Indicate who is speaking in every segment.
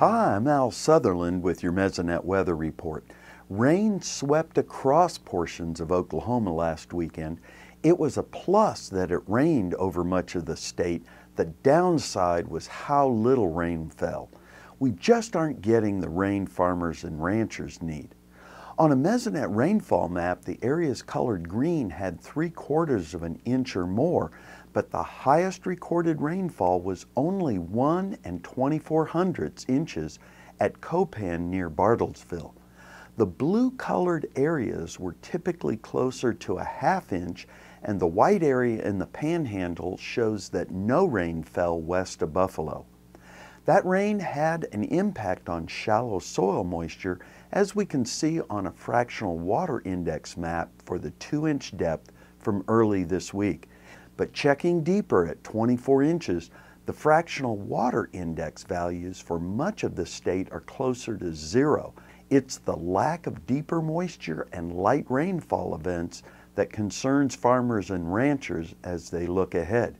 Speaker 1: Hi, I'm Al Sutherland with your Mesonet Weather Report. Rain swept across portions of Oklahoma last weekend. It was a plus that it rained over much of the state. The downside was how little rain fell. We just aren't getting the rain farmers and ranchers need. On a Mesonet rainfall map, the areas colored green had 3/4 of an inch or more, but the highest recorded rainfall was only 1 24/100 inches at Copan near Bartlesville. The blue-colored areas were typically closer to a 1/2 inch, and the white area in the Panhandle shows that no rain fell west of Buffalo. That rain had an impact on shallow soil moisture, as we can see on a fractional water index map for the 2-inch depth from early this week. But checking deeper at 24 inches, the fractional water index values for much of the state are closer to 0. It's the lack of deeper moisture and light rainfall events that concerns farmers and ranchers as they look ahead.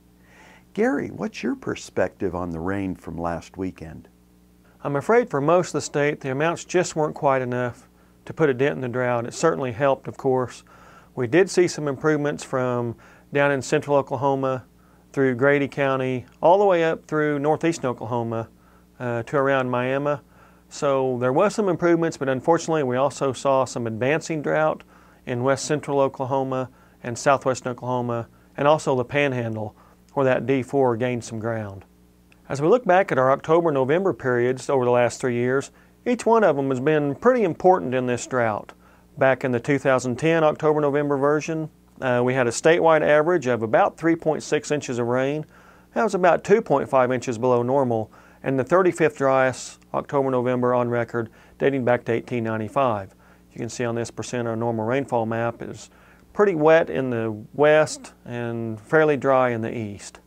Speaker 1: Gary, what's your perspective on the rain from last weekend?
Speaker 2: I'm afraid for most of the state, the amounts just weren't quite enough to put a dent in the drought. It certainly helped, of course. We did see some improvements from down in central Oklahoma through Grady County, all the way up through northeastern Oklahoma to around Miami. So there was some improvements, but unfortunately we also saw some advancing drought in west central Oklahoma and southwestern Oklahoma, and also the Panhandle, where that D4 gained some ground. As we look back at our October-November periods over the last 3 years, each one of them has been pretty important in this drought. Back in the 2010 October-November version, we had a statewide average of about 3.6 inches of rain. That was about 2.5 inches below normal, and the 35th driest October-November on record, dating back to 1895. You can see on this percent of normal rainfall map is pretty wet in the west and fairly dry in the east.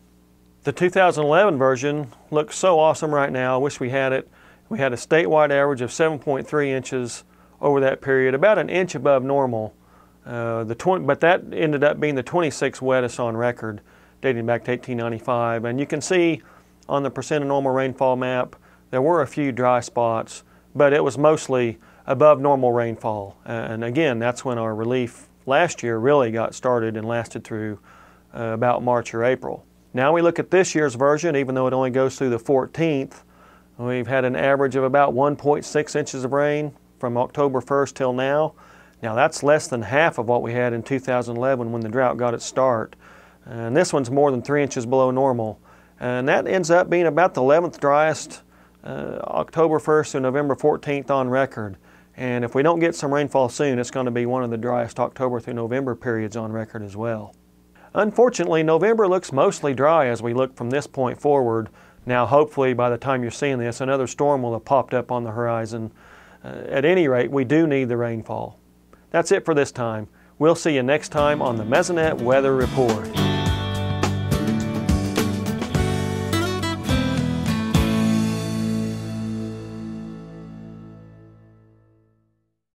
Speaker 2: The 2011 version looks so awesome right now. I wish we had it. We had a statewide average of 7.3 inches over that period, about an inch above normal. But that ended up being the 26th wettest on record, dating back to 1895. And you can see on the percent of normal rainfall map, there were a few dry spots, but it was mostly above normal rainfall. And again, that's when our relief last year really got started and lasted through about March or April. Now we look at this year's version, even though it only goes through the 14th, we've had an average of about 1.6 inches of rain from October 1st till now. Now that's less than half of what we had in 2011 when the drought got its start. And this one's more than 3 inches below normal. And that ends up being about the 11th driest October 1st through November 14th on record. And if we don't get some rainfall soon, it's going to be one of the driest October through November periods on record as well. Unfortunately, November looks mostly dry as we look from this point forward. Now hopefully by the time you're seeing this, another storm will have popped up on the horizon. At any rate, we do need the rainfall. That's it for this time. We'll see you next time on the Mesonet Weather Report.